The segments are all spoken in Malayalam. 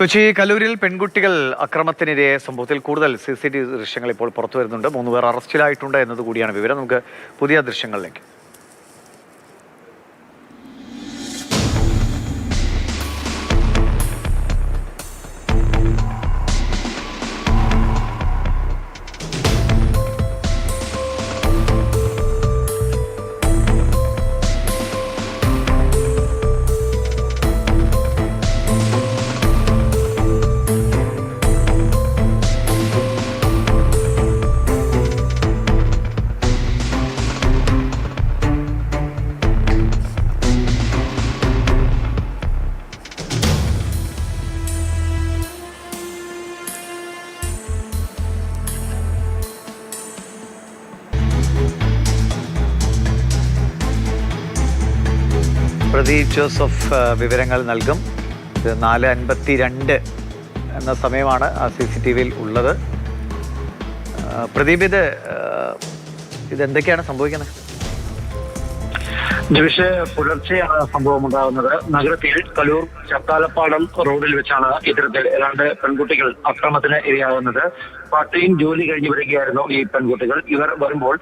കൊച്ചി കലൂരിൽ പെൺകുട്ടികൾ അക്രമത്തിനിരയെ സംഭവത്തിൽ കൂടുതൽ CCTV ദൃശ്യങ്ങൾ ഇപ്പോൾ പുറത്തു വരുന്നുണ്ട്. 3 പേർ അറസ്റ്റിലായിട്ടുണ്ട് എന്നതുകൂടിയാണ് വിവരം. നമുക്ക് പുതിയ ദൃശ്യങ്ങളിലേക്ക്. പ്രതി ജോസഫ് വിവരങ്ങൾ നൽകും. ഇത് 4:52 എന്ന സമയമാണ് ആ CCTVയിൽ ഉള്ളത്. പ്രദീപ്, ഇതെന്തൊക്കെയാണ് സംഭവിക്കുന്നത്? ജിവിഷ്, പുലർച്ചെയാണ് സംഭവം ഉണ്ടാകുന്നത്. നഗരത്തിൽ കലൂർ ചക്കാലപ്പാടം റോഡിൽ വെച്ചാണ് ഇത്തരത്തിൽ ഏതാണ്ട് പെൺകുട്ടികൾ അക്രമത്തിന് ഇരയാകുന്നത്. പാർട്ട് ടൈം ജോലി കഴിഞ്ഞ് വരികയായിരുന്നു ഈ പെൺകുട്ടികൾ. ഇവർ വരുമ്പോൾ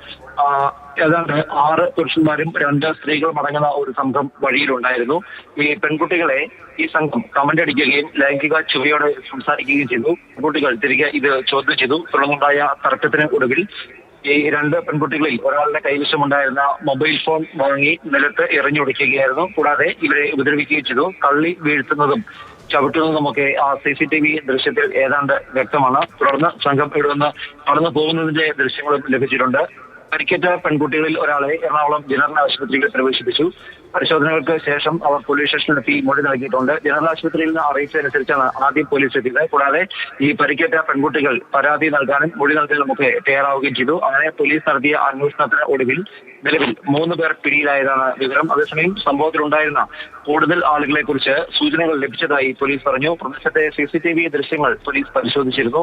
ഏതാണ്ട് 6 പുരുഷന്മാരും 2 സ്ത്രീകളും അടങ്ങുന്ന ഒരു സംഘം വഴിയിലുണ്ടായിരുന്നു. ഈ പെൺകുട്ടികളെ ഈ സംഘം കമന്റ് അടിക്കുകയും ലൈംഗിക ചുവയോടെ സംസാരിക്കുകയും ചെയ്തു. പെൺകുട്ടികൾ തിരികെ ഇത് ചോദ്യം ചെയ്തു. തുടർന്നുണ്ടായ തർക്കത്തിന് ഒടുവിൽ ഈ 2 പെൺകുട്ടികളിൽ ഒരാളുടെ കൈവശമുണ്ടായിരുന്ന മൊബൈൽ ഫോൺ വാങ്ങി നിലത്ത് എറിഞ്ഞൊടിക്കുകയായിരുന്നു. കൂടാതെ ഇവരെ ഉപദ്രവിക്കുകയും ചെയ്തു. തള്ളി വീഴ്ത്തുന്നതും ചവിട്ടുന്നതുമൊക്കെ ആ CCTV ദൃശ്യത്തിൽ ഏതാണ്ട് വ്യക്തമാണ്. തുടർന്ന് സംഘം ഇവിടെ നിന്ന് കടന്നു പോകുന്നതിന്റെ ദൃശ്യങ്ങളും ലഭിച്ചിട്ടുണ്ട്. പരിക്കേറ്റ പെൺകുട്ടികളിൽ ഒരാളെ എറണാകുളം ജനറൽ ആശുപത്രിയിൽ പ്രവേശിപ്പിച്ചു. പരിശോധനകൾക്ക് ശേഷം അവർ പോലീസ് സ്റ്റേഷനിലെത്തി മൊഴി നൽകിയിട്ടുണ്ട്. ജനറൽ ആശുപത്രിയിൽ നിന്ന് അറിയിച്ചതനുസരിച്ചാണ് ആദ്യം പോലീസ് എത്തിയത്. കൂടാതെ ഈ പരിക്കേറ്റ പെൺകുട്ടികൾ പരാതി നൽകാനും മൊഴി നൽകാനുമൊക്കെ തയ്യാറാവുകയും ചെയ്തു. അങ്ങനെ പോലീസ് നടത്തിയ അന്വേഷണത്തിന് ഒടുവിൽ നിലവിൽ 3 പേർ പിടിയിലായതാണ് വിവരം. അതേസമയം സംഭവത്തിലുണ്ടായിരുന്ന കൂടുതൽ ആളുകളെ കുറിച്ച് സൂചനകൾ ലഭിച്ചതായി പോലീസ് പറഞ്ഞു. പ്രദേശത്തെ CCTV ദൃശ്യങ്ങൾ പോലീസ് പരിശോധിച്ചിരുന്നു.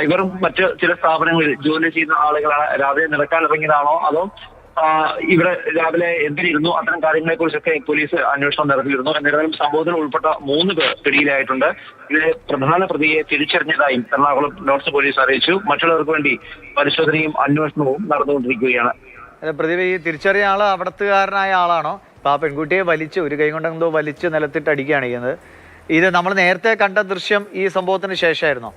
ഇവർ മറ്റ് ചില സ്ഥാപനങ്ങളിൽ ജോലി ചെയ്യുന്ന ആളുകളാണ്. രാവിലെ നടക്കാൻ ഇറങ്ങിയതാണോ അതോ ഇവിടെ രാവിലെ എന്തിനിരുന്നു, അത്തരം കാര്യങ്ങളെ കുറിച്ചൊക്കെ പോലീസ് അന്വേഷണം നടത്തിയിരുന്നു. എന്നിരുന്നാലും സംഭവത്തിൽ ഉൾപ്പെട്ട 3 പേർ പിടിയിലായിട്ടുണ്ട്. ഇതിലെ പ്രധാന പ്രതിയെ തിരിച്ചറിഞ്ഞതായും എറണാകുളം നോർത്ത് പോലീസ് അറിയിച്ചു. മറ്റുള്ളവർക്ക് വേണ്ടി പരിശോധനയും അന്വേഷണവും നടന്നുകൊണ്ടിരിക്കുകയാണ്. പ്രദീപ്, ഈ തിരിച്ചറിയ ആള് അവിടത്തുകാരനായ ആളാണോ? ഇപ്പൊ ആ പെൺകുട്ടിയെ വലിച്ച് ഒരു കൈ കൊണ്ട് എന്തോ വലിച്ച് നിലത്തിട്ട് അടിക്കുകയാണ് ചെയ്യുന്നത്. ഇത് നമ്മൾ നേരത്തെ കണ്ട ദൃശ്യം ഈ സംഭവത്തിന് ശേഷമായിരുന്നോ?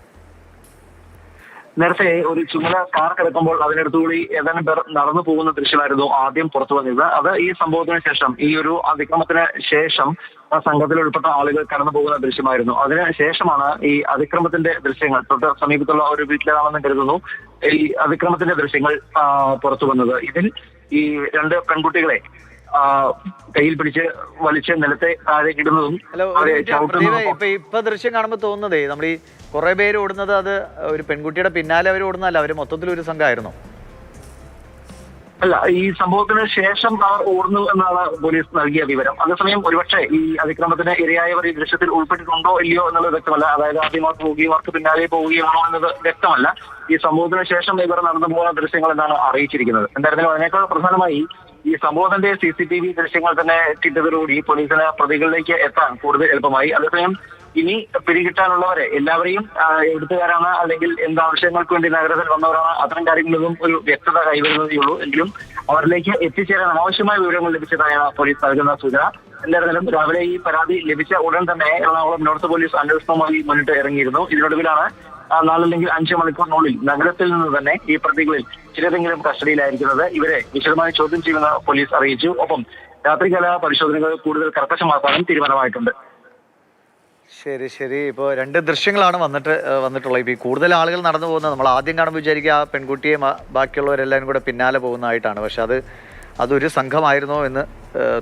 നേരത്തെ ഒരു ചുമല കാർ കിടക്കുമ്പോൾ അതിനടുത്തുകൂടി ഏതാനും പേർ നടന്നു പോകുന്ന ദൃശ്യമായിരുന്നു ആദ്യം പുറത്തു വന്നത്. അത് ഈ സംഭവത്തിന് ശേഷം, ഈ ഒരു അതിക്രമത്തിന് ശേഷം ആ സംഘത്തിൽ ഉൾപ്പെട്ട ആളുകൾ കടന്നു പോകുന്ന ദൃശ്യമായിരുന്നു. അതിന് ശേഷമാണ് ഈ അതിക്രമത്തിന്റെ ദൃശ്യങ്ങൾ, തൊട്ട് സമീപത്തുള്ള ഒരു വീട്ടിലാണെന്ന് കരുതുന്നു, ഈ അതിക്രമത്തിന്റെ ദൃശ്യങ്ങൾ പുറത്തു വന്നത്. ഇതിൽ ഈ 2 പെൺകുട്ടികളെ കയ്യിൽ പിടിച്ച് വലിച്ച് നിലത്തെ താഴേക്ക് ഇടുന്നതും ഇപ്പൊ ദൃശ്യം കാണുമ്പോൾ തോന്നുന്നതേ നമ്മൾ ഈ കുറെ പേര് ഓടുന്നത് അത് ഒരു പെൺകുട്ടിയുടെ പിന്നാലെ അവർ ഓടുന്നതല്ല, അവര് മൊത്തത്തിൽ ഒരു സംഘമായിരുന്നു. അല്ല, ഈ സംഭവത്തിന് ശേഷം അവർ ഓടുന്നു എന്നാണ് പോലീസ് നൽകിയ വിവരം. അതേസമയം ഒരുപക്ഷെ ഈ അതിക്രമത്തിന് ഇരയായവർ ഈ ദൃശ്യത്തിൽ ഉൾപ്പെട്ടിട്ടുണ്ടോ ഇല്ലയോ എന്നുള്ളത് വ്യക്തമല്ല. അതായത് ആദ്യമാർക്ക് പോവുകയും അവർക്ക് പിന്നാലെ പോവുകയാണോ എന്നത് വ്യക്തമല്ല. ഈ സംഭവത്തിന് ശേഷം ഇവർ നടന്നു പോകുന്ന ദൃശ്യങ്ങൾ എന്നാണ് അറിയിച്ചിരിക്കുന്നത്. എന്തായിരുന്നാലും അതിനേക്കാൾ പ്രധാനമായി ഈ സംഭവത്തിന്റെ CCTV ദൃശ്യങ്ങൾ തന്നെ കിട്ടിയതോടുകൂടി പോലീസിന് പ്രതികളിലേക്ക് എത്താൻ കൂടുതൽ എളുപ്പമായി. അതേസമയം ഇനി പിടികിട്ടാനുള്ളവരെ എല്ലാവരെയും എഴുത്തുകാരാണ് അല്ലെങ്കിൽ എന്താവശ്യങ്ങൾക്ക് വേണ്ടി നഗരത്തിൽ വന്നവരാണ്, അത്തരം കാര്യങ്ങളിലും ഒരു വ്യക്തത കൈവരുന്നതേ ഉള്ളൂ. എങ്കിലും അവരിലേക്ക് എത്തിച്ചേരാൻ ആവശ്യമായ വിവരങ്ങൾ ലഭിച്ചതായാണ് പോലീസ് നൽകുന്ന സൂചന. എന്തായിരുന്നാലും രാവിലെ ഈ പരാതി ലഭിച്ച ഉടൻ തന്നെ എറണാകുളം നോർത്ത് പോലീസ് അന്വേഷണവുമായി മുന്നിട്ട് ഇറങ്ങിയിരുന്നു. ഇതിനൊടുവിലാണ് 4 അല്ലെങ്കിൽ 5 മണിക്കൂറിനുള്ളിൽ നഗരത്തിൽ നിന്ന് തന്നെ ഈ പ്രതികളിൽ ചിലരെങ്കിലും കസ്റ്റഡിയിലായിരിക്കുന്നത്. ഇവരെ വിശദമായി ചോദ്യം ചെയ്യുമെന്ന് പോലീസ് അറിയിച്ചു. ഒപ്പം രാത്രികാല പരിശോധനകൾ കൂടുതൽ കർക്കശമാക്കാനും തീരുമാനമായിട്ടുണ്ട്. ശരി. ഇപ്പോൾ 2 ദൃശ്യങ്ങളാണ് വന്നിട്ടുള്ളത്. ഇപ്പോൾ ഈ കൂടുതൽ ആളുകൾ നടന്നു പോകുന്നത് നമ്മൾ ആദ്യം കാണുമ്പോൾ വിചാരിക്കുക ആ പെൺകുട്ടിയെ ബാക്കിയുള്ളവരെല്ലാവരും കൂടെ പിന്നാലെ പോകുന്നതായിട്ടാണ്. പക്ഷെ അതൊരു സംഘമായിരുന്നോ എന്ന്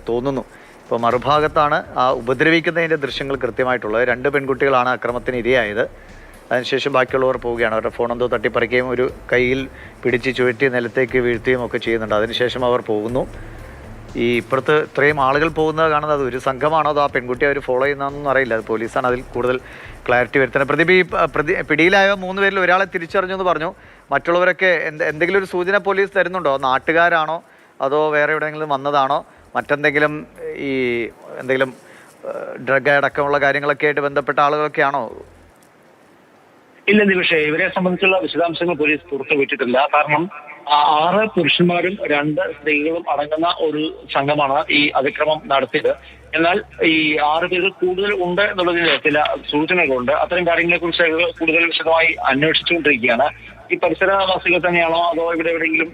തോന്നുന്നു. ഇപ്പോൾ മറുഭാഗത്താണ് ആ ഉപദ്രവിക്കുന്നതിൻ്റെ ദൃശ്യങ്ങൾ കൃത്യമായിട്ടുള്ളത്. 2 പെൺകുട്ടികളാണ് അക്രമത്തിന് ഇരയായത്. അതിനുശേഷം ബാക്കിയുള്ളവർ പോവുകയാണ്. അവരുടെ ഫോൺ എന്തോ തട്ടിപ്പറിക്കുകയും ഒരു കയ്യിൽ പിടിച്ച് ചുഴറ്റി നിലത്തേക്ക് വീഴ്ത്തുകയും ഒക്കെ ചെയ്യുന്നുണ്ട്. അതിനുശേഷം അവർ പോകുന്നു. ഈ ഇപ്പുറത്ത് ഇത്രയും ആളുകൾ പോകുന്നത് കാണുന്നത് ഒരു സംഘമാണോ അതോ ആ പെൺകുട്ടി അവർ ഫോളോ ചെയ്യുന്നതെന്നൊന്നും അറിയില്ല. അത് പോലീസാണ് അതിൽ കൂടുതൽ ക്ലാരിറ്റി വരുത്തുന്നത്. പ്രദീപ്, ഈ പിടിയിലായ 3 പേരിൽ ഒരാളെ തിരിച്ചറിഞ്ഞു എന്ന് പറഞ്ഞു. മറ്റുള്ളവരൊക്കെ എന്തെങ്കിലും ഒരു സൂചന പോലീസ് തരുന്നുണ്ടോ? നാട്ടുകാരാണോ അതോ വേറെ എവിടെയെങ്കിലും വന്നതാണോ? മറ്റെന്തെങ്കിലും എന്തെങ്കിലും ഡ്രഗ് അടക്കമുള്ള കാര്യങ്ങളൊക്കെ ആയിട്ട് ബന്ധപ്പെട്ട ആളുകളൊക്കെയാണോ? ഇല്ല നിമിഷേ, ഇവരെ സംബന്ധിച്ചുള്ള വിശദാംശങ്ങൾ പോലീസ് പുറത്തുവിട്ടിട്ടില്ല. കാരണം 6 പുരുഷന്മാരും 2 സ്ത്രീകളും അടങ്ങുന്ന ഒരു സംഘമാണ് ഈ അതിക്രമം നടത്തിയത്. എന്നാൽ ഈ 6 പേരിൽ കൂടുതൽ ഉണ്ട് എന്നുള്ളതിന് ചില സൂചനകളുണ്ട്. അത്തരം കാര്യങ്ങളെ കുറിച്ച് കൂടുതൽ വിശദമായി അന്വേഷിച്ചുകൊണ്ടിരിക്കുകയാണ്. ഈ പരിസരവാസികൾ തന്നെയാണോ അതോ ഇവിടെ എവിടെയെങ്കിലും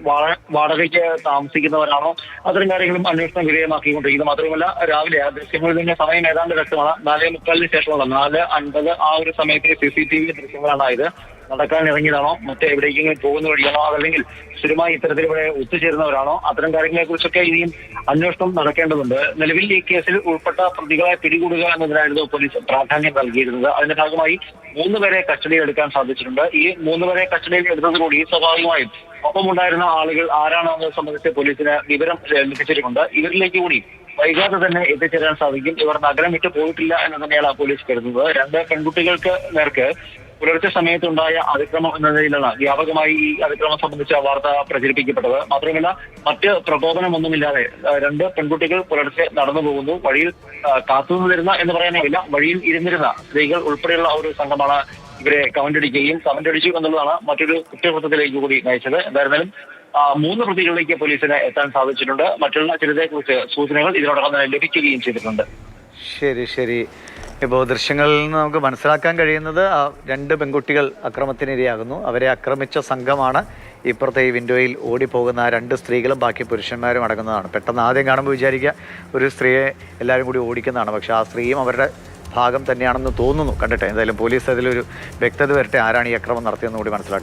വാടകയ്ക്ക് താമസിക്കുന്നവരാണോ, അത്തരം കാര്യങ്ങളും അന്വേഷണം വിധേയമാക്കിക്കൊണ്ടിരിക്കുന്നു. മാത്രമല്ല രാവിലെ ദൃശ്യങ്ങളിൽ നിന്ന് സമയം ഏതാണ്ട് വ്യക്തമാണ്. 4:45 ശേഷമുള്ള 4:50 ആ ഒരു സമയത്തെ CCTV ദൃശ്യങ്ങളാണ് ഇത്. നടക്കാൻ ഇറങ്ങിയതാണോ, മറ്റെവിടേക്കെങ്കിലും പോകുന്ന വഴിയാണോ, അതല്ലെങ്കിൽ സ്ഥിരമായി ഇത്തരത്തിൽ ഇവിടെ ഒത്തുചേരുന്നവരാണോ, അത്തരം കാര്യങ്ങളെ കുറിച്ചൊക്കെ ഇനിയും അന്വേഷണം നടക്കേണ്ടതുണ്ട്. നിലവിൽ ഈ കേസിൽ ഉൾപ്പെട്ട പ്രതികളെ പിടികൂടുക എന്നതിനായിരുന്നു പോലീസ് പ്രാധാന്യം നൽകിയിരുന്നത്. അതിന്റെ ഭാഗമായി 3 പേരെ കസ്റ്റഡിയിൽ എടുക്കാൻ സാധിച്ചിട്ടുണ്ട്. ഈ 3 പേരെ കസ്റ്റഡിയിൽ എടുത്തതോടുകൂടി സ്വാഭാവികമായും ഒപ്പമുണ്ടായിരുന്ന ആളുകൾ ആരാണെന്നത് സംബന്ധിച്ച് പോലീസിന് വിവരം ലഭിച്ചിട്ടുണ്ട്. ഇവരിലേക്ക് കൂടി വൈകാതെ തന്നെ എത്തിച്ചേരാൻ സാധിക്കും. ഇവർ നഗരം വിട്ടു പോയിട്ടില്ല എന്ന് തന്നെയാണ് പോലീസ് കരുതുന്നത്. 2 പെൺകുട്ടികൾക്ക് നേർക്ക് പുലർച്ചെ സമയത്തുണ്ടായ അതിക്രമം എന്ന നിലയിലാണ് വ്യാപകമായി ഈ അതിക്രമം സംബന്ധിച്ച വാർത്ത പ്രചരിപ്പിക്കപ്പെട്ടത്. മാത്രമല്ല മറ്റ് പ്രകോപനമൊന്നുമില്ലാതെ 2 പെൺകുട്ടികൾ പുലർച്ചെ നടന്നു പോകുന്നു. വഴിയിൽ കാത്തുനിന്നിരുന്ന എന്ന് പറയാനാവില്ല, വഴിയിൽ ഇരുന്നിരുന്ന സ്ത്രീകൾ ഉൾപ്പെടെയുള്ള ഒരു സംഘമാണ് ഇവരെ കമന്റടിച്ചു എന്നുള്ളതാണ് മറ്റൊരു കുറ്റകൃത്യത്തിലേക്ക് കൂടി നയിച്ചത്. എന്തായിരുന്നാലും 3 പ്രതികളിലേക്ക് പോലീസിന് എത്താൻ സാധിച്ചിട്ടുണ്ട്. മറ്റുള്ള ചിലതെക്കുറിച്ച് സൂചനകൾ ഇതിനോടകം തന്നെ ലഭിക്കുകയും ചെയ്തിട്ടുണ്ട്. ശരി. ഇപ്പോൾ ദൃശ്യങ്ങളിൽ നിന്ന് നമുക്ക് മനസ്സിലാക്കാൻ കഴിയുന്നത് 2 പെൺകുട്ടികൾ അക്രമത്തിനിരയാകുന്നു. അവരെ ആക്രമിച്ച സംഘമാണ് ഇപ്പുറത്തെ ഈ വിൻഡോയിൽ ഓടിപ്പോകുന്ന 2 സ്ത്രീകളും ബാക്കി പുരുഷന്മാരും അടങ്ങുന്നതാണ്. പെട്ടെന്ന് ആദ്യം കാണുമ്പോൾ വിചാരിക്കുക ഒരു സ്ത്രീയെ എല്ലാവരും കൂടി ഓടിക്കുന്നതാണ്. പക്ഷേ ആ സ്ത്രീയും അവരുടെ ഭാഗം തന്നെയാണെന്ന് തോന്നുന്നു കണ്ടിട്ട്. എന്തായാലും പോലീസ് അതിലൊരു വ്യക്തത വരട്ടെ, ആരാണ് ഈ അക്രമം നടത്തിയെന്ന് കൂടി മനസ്സിലാക്കി.